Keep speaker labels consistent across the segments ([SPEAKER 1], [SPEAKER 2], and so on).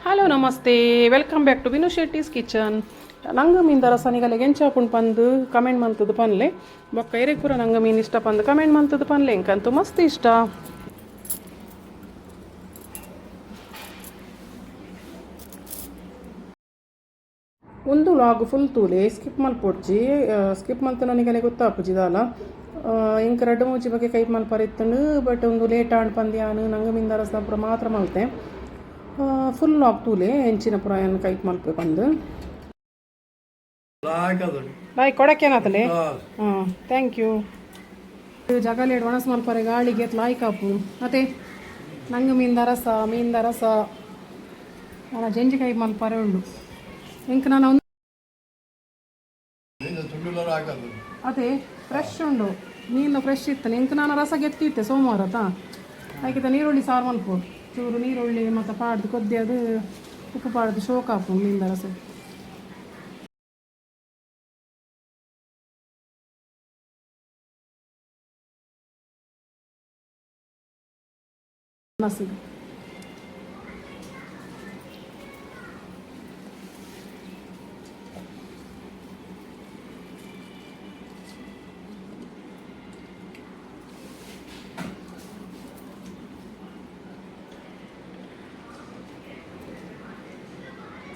[SPEAKER 1] Hello ನಮಸ್ತೆ, welcome back to Vinu Shetty's kitchen. ನಂಗೆ ಮೀನು ರಸ ನಿಗಲೆ ಗೆಂಚಾಪುಂಡು ಪಂದು ಕಮೆಂಟ್ ಮಂತದ್ದು ಪನ್ಲೆ ಬೊಕ್ಕ ಎರೆಗ್ ಪೂರ ನಂಗೆ ಮೀನು ಇಷ್ಟ ಪಂದು ಕಮೆಂಟ್ ಮಂತದ್ದು ಪನ್ಲೆ ಎಂಕಂತೂ ಮಸ್ತ್ ಇಷ್ಟ. ಒಂದು ಲಾಗ್ ಫುಲ್ ತೂಲೆ ಸ್ಕಿಪ್ ಮಲ್ಪೊಡ್ಜಿ ಸ್ಕಿಪ್ ಮಲ್ತು ನನಗೆ ಗೊತ್ತಾಪುಜಿದಲ್ಲ ಇಂಕ ರಡ್ಡು ಮೂಜಿ ಬಗ್ಗೆ ಕೈ ಮಲ್ಪರಿತ್ತಂಡು ಬಟ್ ಒಂದು ಲೇಟ್ ಆಂಡ್ ಪಂದ್ಯಾನು ನಂಗೆ ಮೀನು ರಸ ಪೂರ ಮಾತ್ರ ಮಲ್ತೆ ಫುಲ್ ಲಾಗ್ ತೂಲೆ ಹೆಂಚಿನ ಪುರ ಏನು ಕೈ ಮಲ್ಪೆ ಬಂದು ಬಾಯ್ ಕೊಡಕ್ಕೇನಾತಲೆ. ಹಾಂ ಥ್ಯಾಂಕ್ ಯು. ಜಗಲೇಡು ಒಣಸ್ ಮಲ್ಪರೆ ಗಾಳಿಗೆ ಲಾಯ್ಕಾಪು ಮತ್ತೆ ನಂಗೆ ಮೀನ್ದ ರಸ ನನ್ನ ಜಂಜಿ ಕೈ ಮಲ್ಪರೆ ಉಂಡು ಇಂಕ ನಾನು ಒಂದು ಅದೇ ಫ್ರೆಶ್ ಉಂಡು ಮೀನು ಫ್ರೆಶ್ ಇತ್ತು ಇಂಕ ನಾನು ರಸ ಗೆತ್ತಿತ್ತೆ ಸೋಮವಾರ ಹಾಕಿತ ನೀರುಳ್ಳಿ ಸಾರು ಮಲ್ಪು ಚೂರು ನೀರುಳ್ಳಿ ಮತ್ತು ಪಾಡ್ದು ಕೊದ್ದಿ ಅದು ಉಪ್ಪು ಪಾಡ್ದು ಶೋಕ್ ಹಾಕು ಮೀನ್ದ ರಸ ಮಸಿಗೆ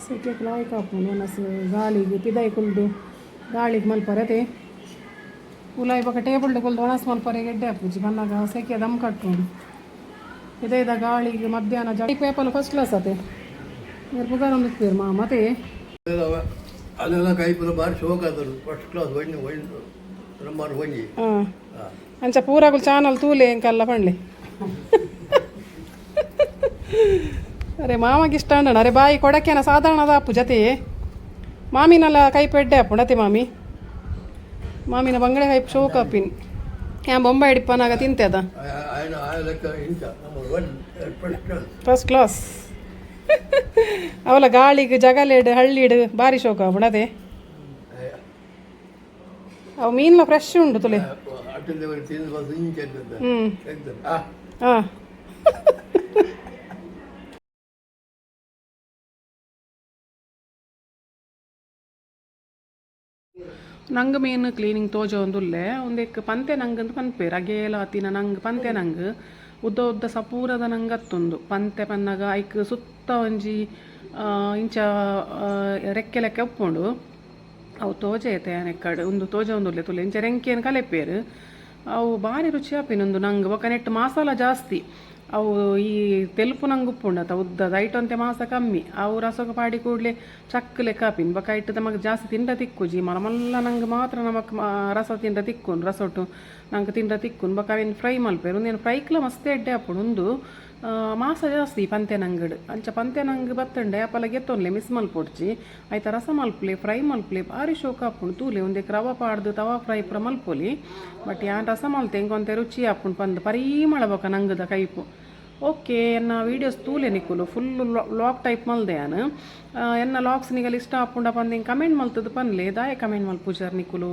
[SPEAKER 1] ಸೆಕೆಗೆ ಲಾಯ್ಕ್ ಹಾಕು ಮನಸ್ಸು ಗಾಳಿಗೆ ಪಿದಾಯಿ ಕುಲ್ದು ಗಾಳಿಗೆ ಮಲ್ಪರೆ ಅದೇ ಉಲಾಯಿ ಬೊಕ್ಕ ಟೇಬಲ್ಡ್ ಕುಲ್ದು ಒಣಸ್ ಮಲ್ಪರೆ ಗೆಡ್ಡೆ ಹಾಪುಜಿ ಬನ್ನಾಗ ಸೆಕೆ ದಮ್ ಕಟ್ಕೊಂಡು ಇದ ಗಾಳಿಗೆ ಮಧ್ಯಾಹ್ನ ಜಡಿ ಪೇಪಲ್ ಫಸ್ಟ್ ಕ್ಲಾಸ್ ಅತೆ ಬುಗಾರ ಒಂದು ಮತ್ತೆ
[SPEAKER 2] ಅದೆಲ್ಲ ಕೈಪುರ ಬಾರಿ ಶೋಕ ಆದರು ಫಸ್ಟ್ ಕ್ಲಾಸ್
[SPEAKER 1] ಹಾಂ ಅಂಚ ಪೂರಾಗುಲ್ ಚಾನಲ್ ತೂಲೆ ಎಂಕಲ್ಲ ಪಂಡ್ಲಿ ಅರೆ ಮಾಮಗೆ ಇಷ್ಟ ಅಂಡ ಅರೆ ಬಾಯಿ ಕೊಡಕ್ಕೇನ ಸಾಧಾರಣದ ಅಪ್ಪು ಜತೆ ಮಾಮಿನೆಲ್ಲ ಕೈ ಪೆಡ್ಡೆ ಅಪ್ಪು ನತೆ ಮಾಮಿನ ಬಂಗಡೆ ಕೈ ಶೋಕ ಅಪ್ಪಿನ ಯಾ ಬೊಂಬೈ ಹಿಡಿಪ್ಪನಾಗ ತಿಂತೆ ಅದ ಫಸ್ಟ್ ಕ್ಲಾಸ್ ಅವಲ ಗಾಳಿಗೆ ಜಗಲೇಡು ಹಳ್ಳಿಡು ಭಾರಿ ಶೋಕ ಅಪ್ಪಣದೆ ಅವು ಮೀನ್ಲ ಫ್ರೆಶ್ ಉಂಡು ತುಲೆ. ಹಾಂ ನಂಗೆ ಮೀನು ಕ್ಲೀನಿಂಗ್ ತೋಜೋ ಒಂದುಲ್ಲೆ ಒಂದಕ್ಕೆ ಪಂತೆ ನಂಗಂದು ಪನ್ಪೇರು ಅಗೇಲ ಆತಿನ ನಂಗೆ ಪಂತೆ ನಂಗೆ ಉದ್ದ ಸಪೂರದ ನಂಗೆ ಹತ್ತೊಂದು ಪಂತೆ ಪನ್ನಾಗ ಐಕ್ ಸುತ್ತ ಒಂಜಿ ಇಂಚ ರೆಕ್ಕೆ ಲೆಕ್ಕ ಉಪ್ಪುಂಡು ಅವು ತೋಜೆ ಐತೆ ನೆಕ್ಕಡು ಒಂದು ತೋಜ ಒಂದುಲ್ಲೆ ತುಲೆ ಇಂಚ ರೆಂಕೇನು ಕಲೆಪೇರು ಅವು ಭಾರಿ ರುಚಿ ಆಪಿನೊಂದು ನಂಗೆ ಒಕ್ಕ ನೆಟ್ಟು ಮಸಾಲ ಜಾಸ್ತಿ ಅವು ಈ ತೆಲುಪು ನಂಗೆ ಉಪ್ಪುಂಡತ ಉದ್ದದ ಐಟೊಂತೆ ಮಾಸ ಕಮ್ಮಿ ಅವು ರಸಕ್ಕೆ ಪಾಡಿ ಕೂಡಲೇ ಚಕ್ ಲೆಕ್ಕ ಹಾಪಿನ ಬೊಕ್ಕ ಇಟ್ಟು ನಮಗೆ ಜಾಸ್ತಿ ತಿಂಡ ತಿಕ್ಕುಜಿ ಮಲ್ಲ ನಂಗೆ ಮಾತ್ರ ನಮಕ್ ರಸ ತಿಂಡ ತಿಕ್ಕುನ್ ರಸೊಟ್ಟು ನಂಗೆ ತಿಂಡ ತಿಕ್ಕುನ್ ಬೊಕ್ಕ ಅವೇನು ಫ್ರೈ ಮಲ್ಪೇರು ಒಂದೇನು ಫ್ರೈಕ್ಲ ಮಸ್ತ್ ಎಡ್ಡೆ ಹಾಪುಡು ಒಂದು ಮಾಸ ಜಾಸ್ತಿ ಪಂತೆ ನಂಗಡು ಅಂಚ ಪಂತೆ ನಂಗೆ ಬತ್ತಂಡೆ ಅಪ್ಪಲ ಗೆತ್ತೊನ್ಲೆ ಮಿಸ್ ಮಲ್ಪೊಡ್ಚಿ ಆಯ್ತಾ ರಸ ಮಲ್ಪಲೆ ಫ್ರೈ ಮಲ್ಪಲೆ ಭಾರಿ ಶೋಕ ಹಾಪುಂಡು ತೂಲೆ ಒಂದಕ್ಕೆ ರವ ಪಾಡ್ದು ತವಾ ಫ್ರೈ ಪುರ ಮಲ್ಪೊಲಿ ಬಟ್ ಯಾನ್ ರಸ ಮಲ್ತೆ ಹೆಂಗೊಂತೆ ರುಚಿ ಹಾಪುಂಡು ಪಂದು ಪರಿಮಳ ಬೊಕ ನಂಗದ ಕೈಪು ಓಕೆ ಎನ್ನ ವೀಡಿಯೋಸ್ ತೂಲೆ ನಿಕ್ಕುಲು ಫುಲ್ ಲಾಗ್ ಟೈಪ್ ಮಲ್ದೆ ಯಾನು ಎನ್ನ ಲಾಗ್ಸ್ ನಿಗಲ್ ಇಷ್ಟ ಹಾಪುಂಡ ಪಂದು ಹಿಂಗೆ ಕಮೆಂಟ್ ಮಲ್ತದ್ದು ಪನ್ಲೆ ದಾಯ ಕಮೆಂಟ್ ಮಲ್ಪುಜಾರ್ ನಿಕ್ಕುಲು.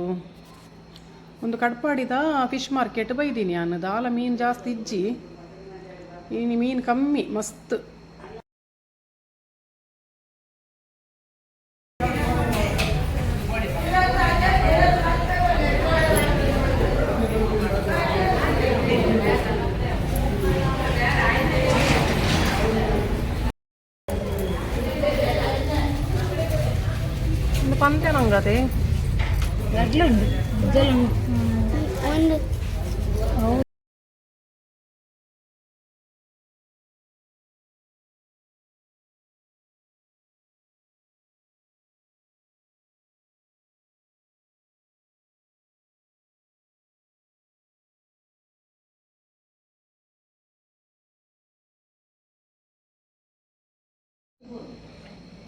[SPEAKER 1] ಒಂದು ಕಡ್ಪಾಡಿದ ಫಿಶ್ ಮಾರ್ಕೆಟ್ ಬೈದೀನಿ ನಾನು ದಾಲ ಮೀನು ಜಾಸ್ತಿ ಇಜ್ಜಿ ಇನ್ನು ಮೀನು ಕಮ್ಮಿ ಮಸ್ತ್. ಪಂತೆ ನಂಗದೆ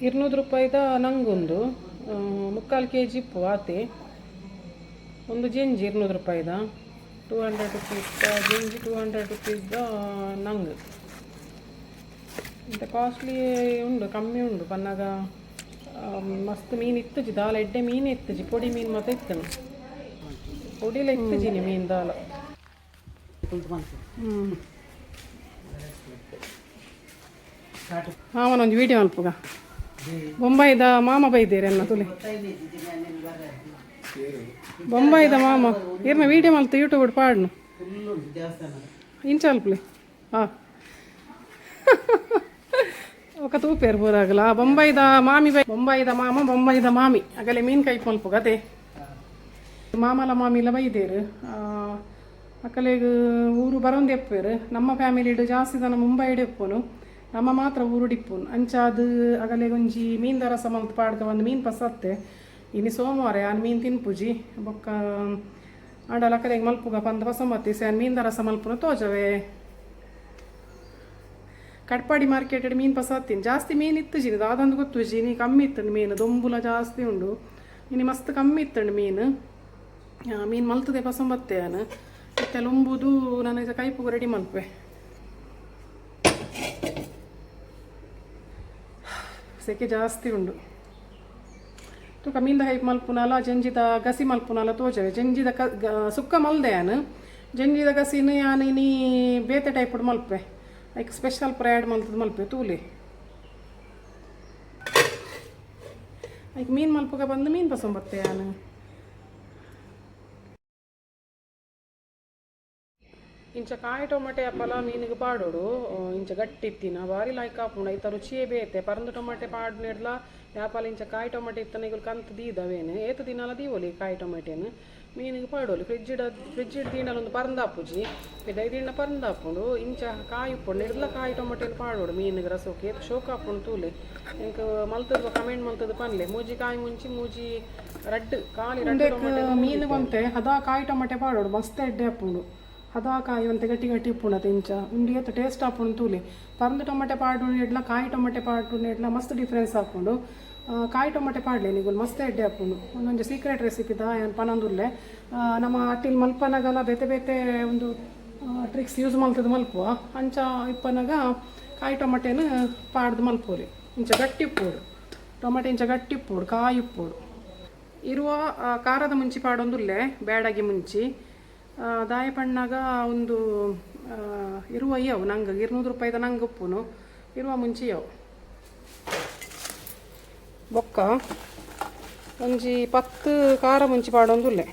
[SPEAKER 1] ₹200 ನಂಗೊಂದು 3/4 kg ಇಪ್ಪು ಆತೆ ಒಂದು ಜೆಂಜಿ ₹200 ₹200 ಜೆಂಜಿ ₹200 ನಂಗೆ ಮತ್ತು ಕಾಸ್ಟ್ಲಿ ಉಂಡು ಕಮ್ಮಿ ಉಂಡು ಪನ್ನಾಗ ಮಸ್ತ್ ಮೀನು ಇತ್ತಜಿ ದಾಲ ಎಡ್ಡೆ ಮೀನು ಇತ್ತಜಿ ಪೊಡಿ ಮೀನು ಮತ್ತೆ ಇತ್ತನು ಪೊಡಿಲ ಇತ್ತಜಿನಿ ಮೀನು ದಾಲ ಮಾಮನೊಂದು ವಿಡಿಯೋ ಮಲ್ಪುಗ ಬೊಂಬಾಯಿದ ಮಾಮ ಬೈದೇರಿ ಅನ್ನ ತುಲೆ ಬೊಂಬಾಯಿದ ಮಾಮ ಇರ್ನ ವಿಡಿಯೋ ಮಲ್ತು ಯೂಟ್ಯೂಬ್ ಪಾಡ್ನು ಇಂಚ ಅಲ್ಪ್ಲಿ ಹಾಂ ఒక ತೂಪೇರು ಬೋದಾಗಲ ಬೊಂಬಾಯಿದ ಮಾಮಿ ಬೈ ಬೊಂಬಾಯಿದ ಮಾಮ ಬೊಂಬಾಯಿದ ಮಾಮಿ ಆಗಲೇ ಮೀನು ಕೈ ಮಲ್ಪು ಅದೇ ಮಾಮಲ ಮಾಮಿಲ ಬೈದೇರು ಅಕ್ಕಲೆಗ್ ಊರು ಬರೋಂದು ಎಪ್ಪೇರು ನಮ್ಮ ಫ್ಯಾಮಿಲಿಡು ಜಾಸ್ತಿ ದನ ಮುಂಬೈಡು ಎಪ್ಪುನು ನಮ್ಮ ಮಾತ್ರ ಊರು ಡಿಪ್ಪುನು ಅಂಚಾದು ಅಗಲೆ ಒಂಜಿ ಮೀನ್ ರಸ ಮಲ್ತು ಪಾಡ್ಕ ಒಂದು ಮೀನು ಪಸತ್ತೆ ಇನ್ನು ಸೋಮವಾರ ಆನ್ ಮೀನು ತಿನ್ಪುಜಿ ಬೊಕ್ಕ ಆಂಡಲ ಅಕ್ಕಲೆಗ್ ಮಲ್ಪುಗ ಪಂದ ಪಸಂಬತ್ತಿ ಆನ್ ಮೀನ್ ರಸ ಮಲ್ಪುನ ತೋಜವೆ ಕಟ್ಪಾಡಿ ಮಾರ್ಕೆಟ್ ಮೀನು ಪಸತ್ತೀನಿ ಜಾಸ್ತಿ ಮೀನು ಇತ್ತು ಜಿನಿ ಅದೊಂದು ಗೊತ್ತು ಜಿನಿ ಕಮ್ಮಿ ಇತ್ತು ಮೀನು ದೊಂಬುಲ ಜಾಸ್ತಿ ಉಂಡು ಇನ್ನು ಮಸ್ತ್ ಕಮ್ಮಿ ಇತ್ತು ಮೀನು ಮೀನು ಮಲ್ತದೆ ಪಸಂಬತ್ತೆ ನಾನು ಮತ್ತೆ ಲೊಂಬುದು ನಾನು ಕೈಪುಗು ರೆಡಿ ಮಲ್ಪೆ ಸೆಕೆ ಜಾಸ್ತಿ ಉಂಡು ತುಕ ಮೀನ್ದ ಹೈಪ್ ಮಲ್ಪುನಲ ಜಂಜಿದ ಗಸಿ ಮಲ್ಪುನಲ ತೋಜವೆ ಜಂಜಿದ ಸುಕ್ಕ ಮಲ್ದೆ ನಾನು ಜಂಜಿದ ಗಸಿನ ಯಾನು ನೀ ಬೇತೆ ಟೈಪ್ ಮಲ್ಪೆ ಐಕ್ ಸ್ಪೆಷಲ್ ಪ್ರಯಾಡ್ ಮಲ್ತದ ಮಲ್ಪೆ ತೂಲೆ ಐಕ್ ಮೀನು ಮಲ್ಪಗ ಬಂದು ಮೀನು ಪಸಂಬತ್ತೆ ನಾನು ಇಂಚ ಕಾಯಿ ಟೊಮಟೆ ಅಪ್ಪಲ ಮೀನಿಗೆ ಪಾಡೋಡು ಇಂಚ ಗಟ್ಟಿ ಇತ್ತಿನ ಭಾರಿ ಲಾಯ್ಕ್ ಹಾಪುಂಡು ಐತ ರುಚಿಯೇ ಬೇತೆ ಪರಂದು ಟೊಮಟೆ ಪಾಡು ನೆಡ್ಲ ಯಾಪಲ ಇಂಚ ಕಾಯಿ ಟೊಮಟೆ ಇತ್ತನ ಈಗ ಕಂತು ದೀದವೇನು ಏತು ದಿನಾಲ ದೀವೋಲಿ ಕಾಯಿ ಟೊಮೆಟೆನು ಮೀನಿಗೆ ಪಾಡೋಲಿ ಫ್ರಿಜ್ ದೀನಲ್ಲೊಂದು ಪರಂದಾಪುಜಿ ದೈದಿನ ಪರಂದಾಪುಂಡು ಇಂಚ ಕಾಯಿ ಉಪ್ಪುಂಡು ನೆಡ್ಲ ಕಾಯಿ ಟೊಮಟೆನು ಪಾಡೋಡು ಮೀನಿಗೆ ರಸೋಕೆ ಶೋಕ ಹಾಪುಂಡು ತೂಲೆ ಇಂಕ ಮಲ್ತದ ಕಮೆಂಟ್ ಮಲ್ತದ ಪನ್ಲೆ ಮೂಜಿ ಕಾಯಿ ಮುಂಚಿ ಮೂಜಿ ರಡ್ ಕಾಲಿ ರಡ್ಡು ಟೊಮಟೆ ಮೀನು ಬಂತೆ ಅದ ಕಾಯಿ ಟೊಮಟೆ ಪಾಡೋಡು ಮಸ್ತ್ ಎಡ್ಡೆ ಹಾಪುಂಡು ಅದ ಕಾಯಿ ಅಂತ ಗಟ್ಟಿ ಗಟ್ಟಿ ಉಪ್ಪುಂಡು ಇಂಚ ಉಂಡಿಗೆ ಟೇಸ್ಟ್ ಹಾಪುಂಡು ತೂಲೆ ಪರಂದು ಟೊಮಟೆ ಪಾಡು ನೆಡ್ಲ ಕಾಯಿ ಟೊಮಟೆ ಪಾಡು ನೆಡ್ಲ ಮಸ್ತ್ ಡಿಫ್ರೆನ್ಸ್ ಹಾಕೊಂಡು ಕಾಯಿ ಟೊಮಟೆ ಪಾಡ್ಲೆ ನೀವು ಮಸ್ತ್ ಎಡ್ಡೆ ಹಾಪುಂಡು ಒಂದೊಂದು ಸೀಕ್ರೆಟ್ ರೆಸಿಪಿದ ಏನು ಪನಂದುಲ್ಲೆ ನಮ್ಮ ಅಟ್ಟಿಲ್ ಮಲ್ಪನಗಲ ಬೇತೆ ಬೇತೆ ಒಂದು ಟ್ರಿಕ್ಸ್ ಯೂಸ್ ಮಲ್ತದ ಮಲ್ಪುವ ಅಂಚ ಇಪ್ಪನಾಗ ಕಾಯಿ ಟೊಮಟೆನ ಪಾಡ್ದು ಮಲ್ಪೋರಿ ಇಂಚ ಗಟ್ಟಿ ಉಪ್ಪೋಡು ಟೊಮಟೆ ಇಂಚ ಗಟ್ಟಿ ಉಪ್ಪೋಡು ಕಾಯಿ ಉಪ್ಪೋಡು ಇರುವ ಖಾರದ ಮುಂಚಿ ಪಾಡೊಂದುಲ್ಲೆ ಬೇಡಾಗಿ ಮುಂಚಿ ದಾಯ ಪಣ್ಣಾಗ ಒಂದು ಇರುವ ಅಯ್ಯವು ನಂಗೆ 200 ರೂಪಾಯಿದ ನಂಗೆ ಉಪ್ಪುನು ಇರುವ ಮುಂಚಿ ಅವು ಬೊಕ್ಕ ಒಂಜಿ 10 ಖಾರ ಮುಂಚಿ ಪಾಡೊಂದುಲ್ಲೆ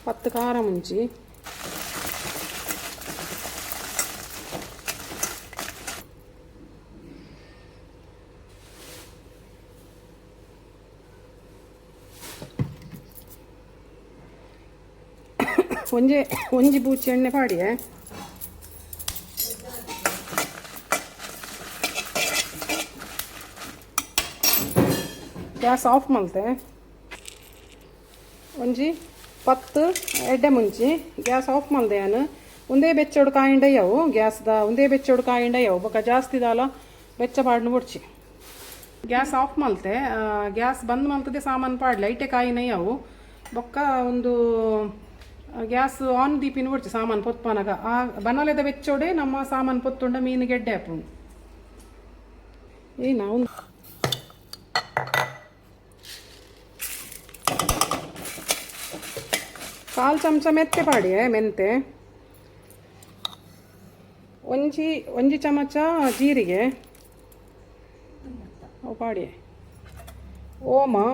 [SPEAKER 1] 10 ಖಾರ ಮುಂಚಿ ಒಂಜಿ ಬೂಚಿ ಎಣ್ಣೆ ಪಾಡಿಯೇ ಗ್ಯಾಸ್ ಆಫ್ ಮಲ್ತೆ ಒಂಜಿ 10 ಎಡ್ಡೆ ಮುಂಚಿ ಗ್ಯಾಸ್ ಆಫ್ ಮಲ್ದೆ ನಾನು ಒಂದೇ ಬೆಚ್ಚೋಡು ಕಾಯಿಂಡಯ್ಯವು ಗ್ಯಾಸ್ದ ಒಂದೇ ಬೆಚ್ಚೋಡು ಕಾಯಿಂಡಯ್ಯವು ಬೊಕ್ಕ ಜಾಸ್ತಿ ದಾಲ ಬೆಚ್ಚ ಪಾಡ್ನು ಬಿಡ್ಚಿ ಗ್ಯಾಸ್ ಆಫ್ ಮಲ್ತೆ ಗ್ಯಾಸ್ ಬಂದ್ ಮಲ್ತದೆ ಸಾಮಾನು ಪಾಡ್ಲೆ ಐಟೆ ಕಾಯಿನಯ್ಯವು ಬೊಕ್ಕ ಒಂದು ಗ್ಯಾಸ್ ಆನ್ ದೀಪಿನ ಬಿಡ್ಚಿ ಸಾಮಾನು ಪೊತ್ಪನಾಗ ಆ ಬನಲೆದ ಬೆಚ್ಚೋಡೆ ನಮ್ಮ ಸಾಮಾನು ಪೊತ್ತುಂಡ ಮೀನು ಗೆಡ್ಡೆ ಹಾಪುಂಡು ನಾವು ಕಾಲು ಚಮಚ ಮೆತ್ತೆ ಪಾಡಿಯೇ ಮೆಂತೆ ಒಂಜಿ ಚಮಚ ಜೀರಿಗೆ ಅವು ಪಾಡಿಯೇ ಓಮ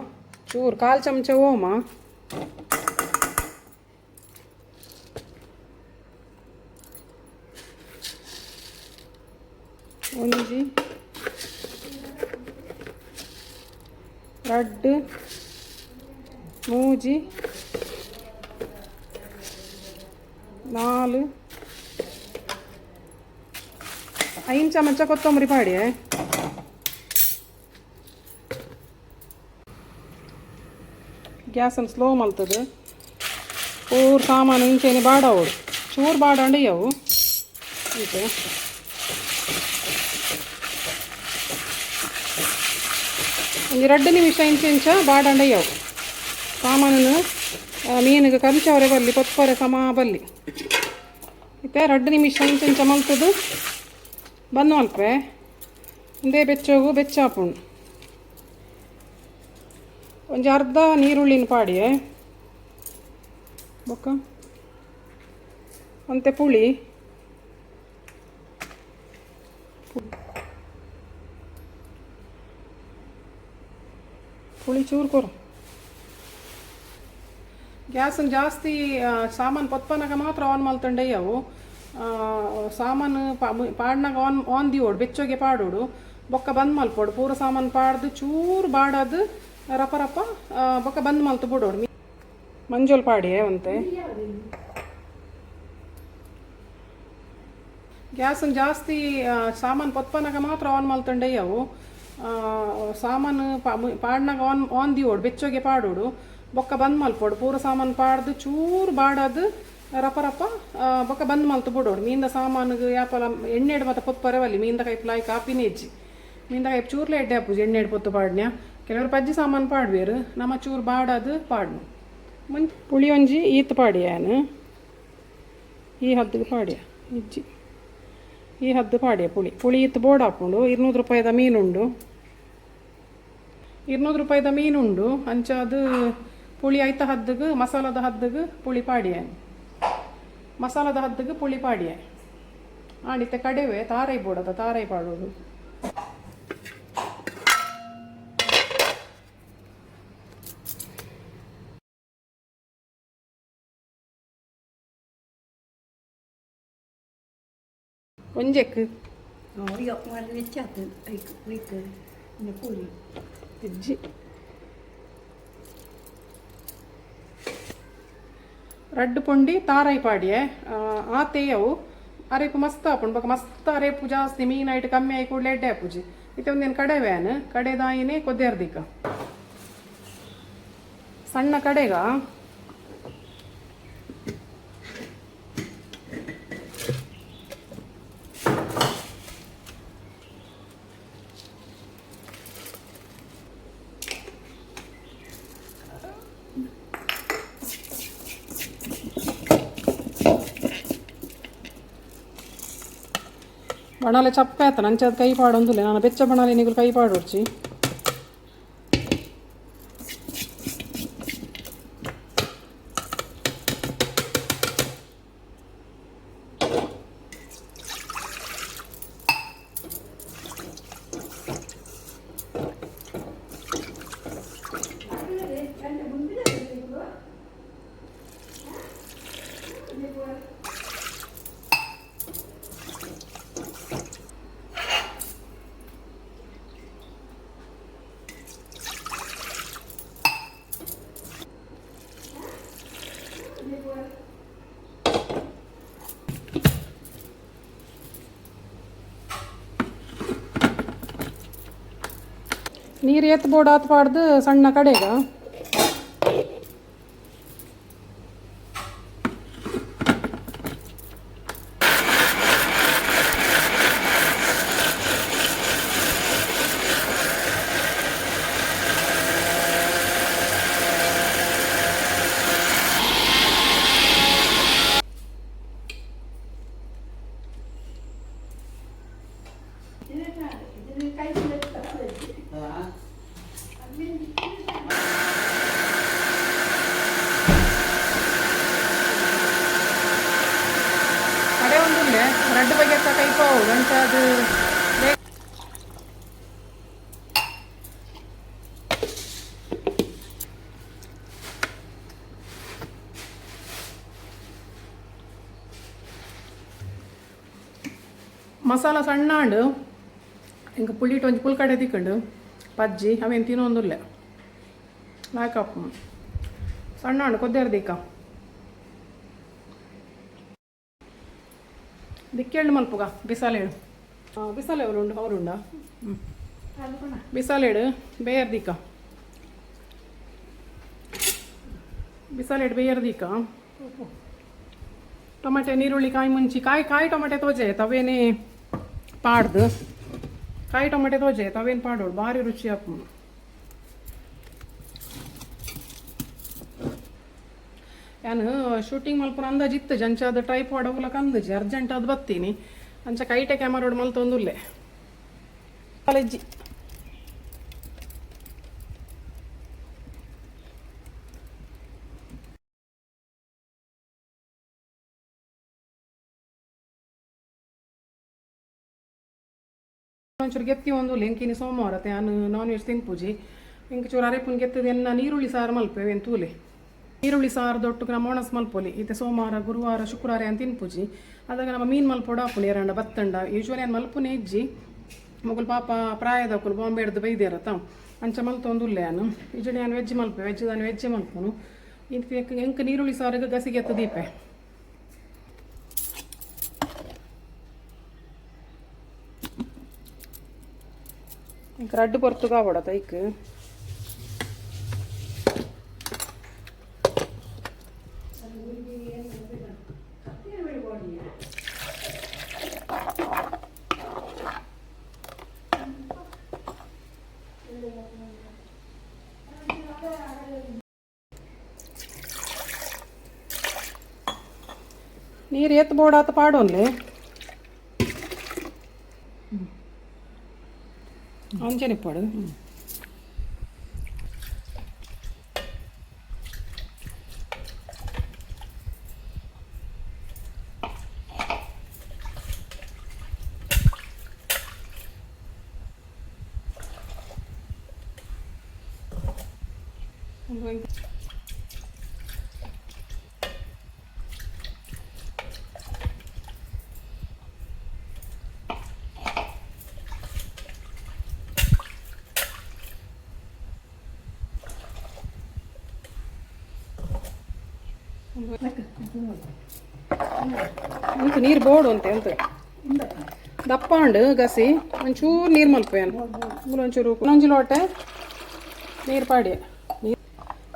[SPEAKER 1] ಚೂರು ಕಾಲು ಚಮಚ ಓಮ ಒಂಜಿ ರಡ್ಡ್ ಮೂಜಿ 4 5 ಚಮಚ ಕೊತ್ತಂಬರಿ ಪಾಡಿಯೇ ಗ್ಯಾಸನ್ನು ಸ್ಲೋ ಮಲ್ತದೆ ಪೂರ್ ಸಾಮಾನು ಇಂಚೇನೆ ಬಾಡವಳು ಚೂರು ಬಾಡಂಡಯ್ಯವು ಇಂಚೆ ಒಂದು 2 ನಿಮಿಷ ಇಂಚ ಬಾಡಂಡಯ್ಯವು ಸಾಮಾನು ಮೀನಿಗೆ ಕಂಚವರೆ ಬಲ್ಲಿ ಪೊತ್ಪೊರೆ ಸಮ ಬಲ್ಲಿ ಮತ್ತೆ 2 ನಿಮಿಷ ಇಂಚ ಮಲ್ತದು ಬಂದು ಮಲ್ಪೆ ಒಂದೇ ಬೆಚ್ಚೋಗು ಬೆಚ್ಚಾಪುಂಡು ಒಂಜಿ ಅರ್ಧ ನೀರುಳ್ಳಿನ ಪಾಡಿಯೇ ಬೊಕ್ಕ ಅಂತೆ ಪುಳಿ ಪುಳಿ ಚೂರು ಕೊರು ಗ್ಯಾಸನ್ನು ಜಾಸ್ತಿ ಸಾಮಾನು ಪೊತ್ಪನಾಗ ಮಾತ್ರ ಆನ್ ಮಲ್ತಂಡೆ ಅವು ಸಾಮಾನು ಪಾಡ್ನಾಗ ಆನ್ ದಿವೋಡು ಬೆಚ್ಚೋಗೆ ಪಾಡೋಡು ಬೊಕ್ಕ ಬಂದ್ ಮಲ್ಪೋಡು ಪೂರ ಸಾಮಾನು ಪಾಡ್ದು ಚೂರು ಬಾಡದು ರಪ ರಪ ಬೊಕ್ಕ ಬಂದ್ ಮಲ್ತು ಬಿಡೋಡು ಮಂಜೋಲ್ ಪಾಡಿ ಅಂತೆ ಗ್ಯಾಸನ್ನು ಜಾಸ್ತಿ ಸಾಮಾನು ಪೊತ್ಪನಾಗ ಮಾತ್ರ ಆನ್ ಮಲ್ತಂಡೆ ಅವು ಸಾಮಾನು ಪಾಡ್ನಾಗ ಆನ್ ದಿವೋಡು ಬೆಚ್ಚೋಗೆ ಪಾಡೋಡು ಬೊಕ್ಕ ಬಂದ್ ಮಲ್ಪೋಡು ಪೂರ ಸಾಮಾನು ಪಾಡ್ದು ಚೂರು ಬಾಡದು ರಪ ರಪ ಬೊಕ್ಕ ಬಂದ್ ಮಲ್ತು ಬಿಡೋಡು ಮೀಂದ ಸಾಮಾನಿಗೆ ಯಾಪಲ ಎಣ್ಣೆಡು ಮತ್ತು ಪೊತ್ತು ಪರವಲ್ಲಿ ಮೀಂದ ಕೈಪ್ ಲಾಯ್ ಕಾಪಿನೇ ಹೆಜ್ಜಿ ಮೀಂದ ಕೈಪ್ ಚೂರ್ಲೆ ಎಡ್ಡೆ ಹಾಪುಜಿ ಎಣ್ಣೆಡು ಪೊತ್ತು ಪಾಡ್ನ್ಯಾ ಕೆಲವರು ಪಜ್ಜಿ ಸಾಮಾನು ಪಾಡ್ವೇರು ನಮ್ಮ ಚೂರು ಬಾಡದು ಪಾಡ್ನು ಮುಂಚೆ ಪುಳಿ ಒಂಜಿ ಈತ್ ಪಾಡ್ಯಾನು ಈ ಹದ್ದಿಗೆ ಪಾಡ್ಯ ಇಜ್ಜಿ ಈ ಹದ್ದು ಪಾಡ್ಯ ಪುಳಿ ಈತ್ ಬೋರ್ಡ್ ಹಾಕೊಂಡು 200 ರೂಪಾಯಿದ ಮೀನುಂಡು 200 ರೂಪಾಯಿದ ಮೀನುಂಡು ಅಂಚಾದು ಪುಳಿ ಐತ ಹದ್ದಿಗೆ ಮಸಾಲದ ಹದ್ದಿಗೆ ಪುಳಿ ಪಾಡ್ಯ ಮಸಾಲದ ಹದ್ದಿಗೆ ಪುಳಿ ಪಾಡ್ಯ ಆಡಿತ್ತೆ ಕಡೆವೆ ತಾರೈ ಬೋಡದ ತಾರೈ ಪಾಡೋದು ಒಂಜೆಕ್ ಇಜ್ಜಿ ರಡ್ಡು ಪುಂಡಿ ತಾರೈ ಪಾಡ್ಯೆ ಆತೆಯವು ಅರೇಪು ಮಸ್ತ್ ಹಾಪುಂಡು ಬೊಕ ಮಸ್ತ್ ಅರೇಪು ಜಾಸ್ತಿ ಮೀನು ಐಟ್ ಕಮ್ಮಿ ಆಗಿ ಕೂಡಲೇ ಎಡ್ಡೆ ಹಾಪುಜಿ ಇತ್ತೆ ಒಂದೇನು ಕಡೆವ್ಯಾನ್ ಕಡೆದಾಯಿನೇ ಕೊದ್ದೆರ್ದಿಕ್ಕ ಸಣ್ಣ ಕಡೆಗ ಬಣಾಲೆ ಚಪ್ಪೆ ಆಯ್ತು ನಂಚದ ಕೈ ಪಾಡೊಂದಿಲ್ಲ ನಾನು ಬೆಚ್ಚ ಬಣಾಲೆ ನಿಗಲು ಕೈ ಪಾಡೋಡ್ಚಿ ನೀರು ಎತ್ತು ಬೋರ್ಡ್ ಹಾತ್ಬಾರ್ದು ಸಣ್ಣ ಕಡೆಗ ಕಡೆ ಒಂದಿಲ್ಲ ರಡ್ಡು ಬಗೆ ಕೈಪೋ ಗಂಟದು ಮಸಾಲ ಸಣ್ಣ ಅಂಡು ಇಂಕ ಪುಳಿಟ್ಟು ಒಂಜಿ ಪುಲ್ಕಡೆ ತಿಕ್ಕಂಡು ಪಜ್ಜಿ ಅವೇನು ತಿನ್ನೊಂದುಲ್ಲೆ ಲಾಕಪ್ಪ ಸಣ್ಣ ಅಂಡು ಕೊದ್ದೆರ್ದಿಕ್ಕ ದಿಕ್ಕೇಳು ಮಲ್ಪುಗ ಬಿಸಾಲೇಳು ಬಿಸಾಲೆ ಅವರುಂಡ ಬಿಸಾಲೇಡು ಬೇಯರ್ದಿಕ್ಕ ಬಿಸಾಲೇಡು ಬೇಯರ್ದಿಕ್ಕ ಟೊಮೆಟೊ ನೀರುಳ್ಳಿ ಕಾಯಿ ಮುಂಚಿ ಕಾಯಿ ಟೊಮೆಟೊ ತೋಜೆ ತವೇನೇ ಪಾಡ್ದು ಕಾಯಿ ಟೊಮೆಟೊ ತೋಜೆ ತವೇನು ಪಾಡೋಳು ಭಾರಿ ರುಚಿ ಹಾಕು ನಾನು ಶೂಟಿಂಗ್ ಮಲ್ಪುನ ಅಂದಾಜಿತ್ತು ಜಂಚಾದ ಟ್ರೈಪಾಡ್ ಹೋಗ್ಲಕ್ಕ ಅಂದಜಿ ಅರ್ಜೆಂಟ್ ಅದು ಬತ್ತೀನಿ ಅಂಚ ಕೈಟೆ ಕ್ಯಾಮರೋಡ್ ಮಲ್ತೊಂದುಲ್ಲೆ ಕಾಲೇಜಿ ಒಂಚೂರು ಗೆತ್ತಿ ಒಂದು ಲೆಂಕಿನಿ ಸೋಮವಾರ ನಾನು ನಾನ್ ವೆಜ್ ತಿನ್ಪುಜಿ ಇಂಕ ಚೂರು ಅರೆಪುನ್ ಗೆತ್ತದ ಎನ್ನ ನೀರುಳ್ಳಿ ಸಾರು ಮಲ್ಪೇವೆ ಏನು ತೂಲೆ ಈರುಳ್ಳಿ ಸಾರು ದೊಟ್ಟುಗೆ ನಮ್ಮ ಮೊಣಸ್ ಮಲ್ಪೊಲಿ ಇದು ಸೋಮವಾರ ಗುರುವಾರ ಶುಕ್ರವಾರ ಅಂತ ತಿನ್ಪುಜಿ ಅದಾಗ ನಮ್ಮ ಮೀನು ಮಲ್ಪೊಡ ಹಾಪುನಿ ಎರಡ ಬತ್ತಂಡ ಯೂಶ್ವಲಿ ನಾನು ಮಲ್ಪುನೇ ಇಜ್ಜಿ ಮಗುಲು ಪಾಪ ಪ್ರಾಯದಕ್ಕಲು ಬಾಂಬೆ ಹಿಡ್ದು ಬೈದ್ಯಾರ ತಾವು ಅಂಚ ಮಲ್ತೊಂದುಲ್ಲೆ ನಾನು ಇಜಡಿ ನಾನು ವೆಜ್ ಮಲ್ಪೆ ವೆಜ್ ನಾನು ವೆಜ್ಜೆ ಮಲ್ಪನು ಇದು ಎಂಕ ನೀರುಳ್ಳಿ ಸಾರಿಗೆ ಗಸಿಗೆ ಎತ್ತು ದೀಪೆ ಇಂಕ ರಡ್ಡು ಪೊರ್ತು ಕಾವಡ ತೈಕ್ ನೀರು ಎತ್ತು ಬೋಡಾತ ಪಾಡೋನ್ಲೆ ಅಂಚನೆ ಪಾಡು ಇಂಕ ನೀರು ಬೋಡು ಅಂತ ಎಂತ ದಪ್ಪ ಉಂಡು ಗಸಿ ಒಂಚೂರು ನೀರು ಮಲ್ಪೇನು ಒಂಚೂರು ಒಂಜಿ ಲೋಟೆ ನೀರು ಪಾಡಿ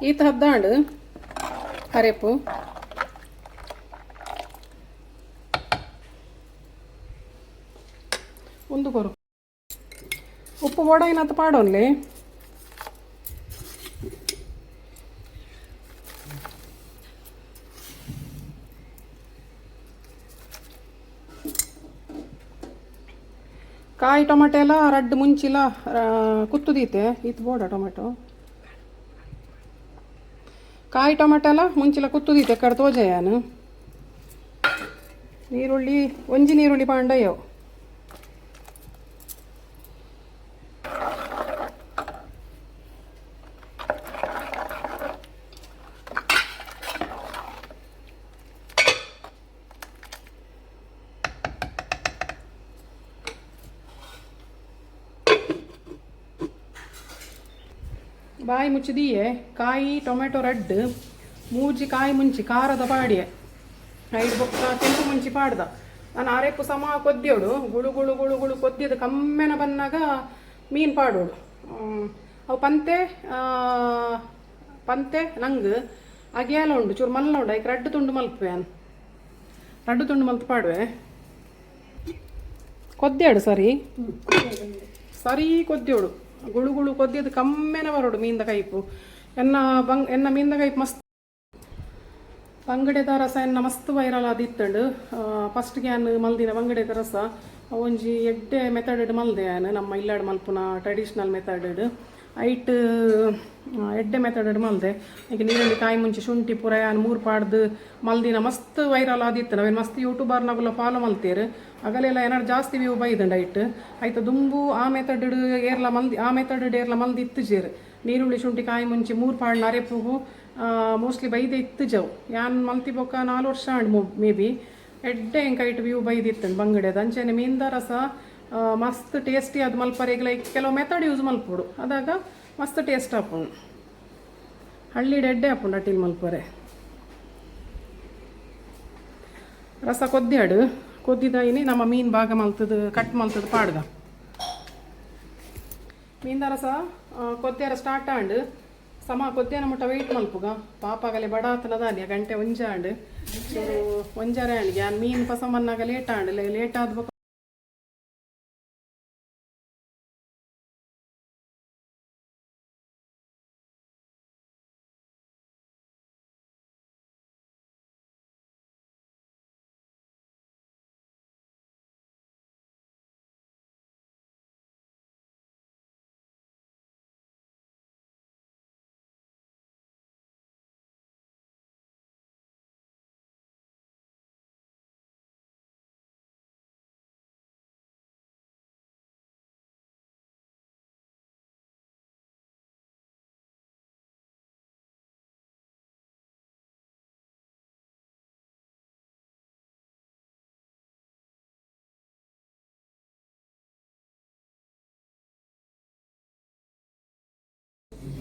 [SPEAKER 1] ಈತ ಹದ್ದಾಂಡು ಕರೆಪು ಒಂದು ಕೊರು ಉಪ್ಪು ಬೋಡ ಏನತ್ತ ಪಾಡೋನ್ಲಿ ಕಾಯಿ ಟೊಮೆಟೊ ಎಲ್ಲ ರಡ್ಡು ಮುಂಚಿಲ ಕುತ್ತುದೀತೆ ಈತ ಬೋಡ ಟೊಮೆಟೊ ಕಾಯಿ ಟೊಮೆಟೊ ಎಲ್ಲ ಮುಂಚಿಲ ಕುತ್ತುದೀತೆ ಕಡೆ ತೋಜಯಾನು ನೀರುಳ್ಳಿ ಒಂಜಿ ನೀರುಳ್ಳಿ ಪಾಂಡಯ್ಯೋ ಬಾಯಿ ಮುಚ್ಚಿದೀಯೆ ಕಾಯಿ ಟೊಮೆಟೊ ರಡ್ಡು ಮೂಜಿ ಕಾಯಿ ಮುಂಚಿ ಖಾರದ ಪಾಡಿಯೆ ಐದು ಬೊಕ್ಕ ಕೆಂಪು ಮುಂಚಿ ಪಾಡ್ದ ನಾನು ಅರೆಪ್ಪು ಸಮ ಕೊದ್ಯೋಡು ಗುಳು ಗುಳು ಗುಳು ಗುಳು ಕೊದ್ದಿದ ಕಮ್ಮೆನ ಬನ್ನಾಗ ಮೀನು ಪಾಡೋಡು ಅವು ಪಂತೆ ನಂಗೆ ಅಗಿಯಾಲ ಉಂಡು ಚೂರು ಮಲ್ಲ ಉಂಡು ಐಕೆ ರಡ್ಡು ತುಂಡು ಮಲ್ಪೆ ರಡ್ಡು ತುಂಡು ಮಲ್ತು ಪಾಡುವೆ ಕೊದ್ಯಾಡು ಸರಿ ಕೊದ್ಯೋಡು ಗುಳು ಗುಳು ಕೊದ್ದಿದ್ದು ಕಮ್ಮೆನ ಬರೋಡು ಮೀನ್ದ ಕೈಪು ಎನ್ನ ಮೀನ್ದ ಕೈಪು ಮಸ್ತ್ ಬಂಗಡೆದ ರಸ ಎನ್ನ ಮಸ್ತ್ ವೈರಲ್ ಆದಿತ್ತಂಡು ಫಸ್ಟ್ ಗ್ಯಾನ್ ಮಲ್ದಿನ ಬಂಗಡೆದ ರಸ ಒಂಜಿ ಎಡ್ಡೆ ಮೆಥಡ್ ಮಲ್ದೆ ನಮ್ಮ ಇಲ್ಲಾಡು ಮಲ್ಪುನ ಟ್ರೆಡಿಷ್ನಲ್ ಮೆಥಡ್ ಐಟ್ ಎಡ್ಡೆ ಮೆಥಡ್ ಮಲ್ದೆ ಈಗ ನೀರಲ್ಲಿ ಕಾಯಿ ಮುಂಚೆ ಶುಂಠಿ ಪುರ ಯಾನ್ ಮೂರು ಪಾಡ್ದು ಮಲ್ದಿನ ಮಸ್ತ್ ವೈರಲ್ ಆದಿತ್ತು ನಾವೇನು ಮಸ್ತ್ ಯೂಟ್ಯೂಬರ್ನಾಗೆಲ್ಲ ಫಾಲೋ ಮಲ್ತೇರು ಅಗಲೆಲ್ಲ ಏನಾರು ಜಾಸ್ತಿ ವ್ಯೂ ಬೈದಂಡು ಆಯ್ತು ದುಂಬು ಆ ಮೆಥಡ್ ಏರ್ಲ ಮಲ್ದಿ ಇತ್ತು ಜೇರು ನೀರುಳ್ಳಿ ಶುಂಠಿ ಕಾಯಿ ಮುಂಚೆ ಮೂರು ಪಾಡ್ ನರೆಪುಗು ಮೋಸ್ಟ್ಲಿ ಬೈದೆ ಇತ್ತು ಜವು ಯಾನ್ ಮಲ್ತಿ ಬೊಕ್ಕ 4 ವರ್ಷ ಅಂಡ್ ಮೇ ಬಿ ಎಡ್ಡೆ ಎಂಕೈಟ್ ವ್ಯೂ ಬೈದಿತ್ತಂಡು ಬಂಗಡೆದು ಅಂಚೆನೆ ಮೀನ್ದ ರಸ ಮಸ್ತ್ ಟೇಸ್ಟಿ ಅದು ಮಲ್ಪರೆಗ್ಲ ಕೆಲವು ಮೆಥಡ್ ಯೂಸ್ ಮಲ್ಪೋಡು ಅದಾಗ ಮಸ್ತ್ ಟೇಸ್ಟ್ ಹಾಪುಂಡು ಹಳ್ಳಿ ಎಡ್ಡೆ ಹಾಪುಂಡು ಅಟ್ಟಿಲ್ ಮಲ್ಪರೆ ರಸ ಕೊದ್ದ್ಯಾಡು ಕೊದ್ದಿದಾಯಿನಿ ನಮ್ಮ ಮೀನು ಭಾಗ ಮಲ್ತದ ಕಟ್ ಮಲ್ತದ ಪಾಡ್ಗ ಮೀನ್ದ ರಸ ಕೊದ್ದ್ಯಾರ ಸ್ಟಾರ್ಟ್ ಆಂಡು ಸಮ ಕೊದ್ದಿನ ಮುಟ್ಟ ವೆಯ್ಟ್ ಮಲ್ಪುಗ ಪಾಪಾಗಲೆ ಬಡಾತನದಾನಿ ಗಂಟೆ ಒಂಜಾಂಡು ಒಂಜಾರೆ ಆಂಡ್ ಯಾನ್ ಮೀನು ಪಸಮನ್ನಾಗ ಲೇಟ್ ಆದ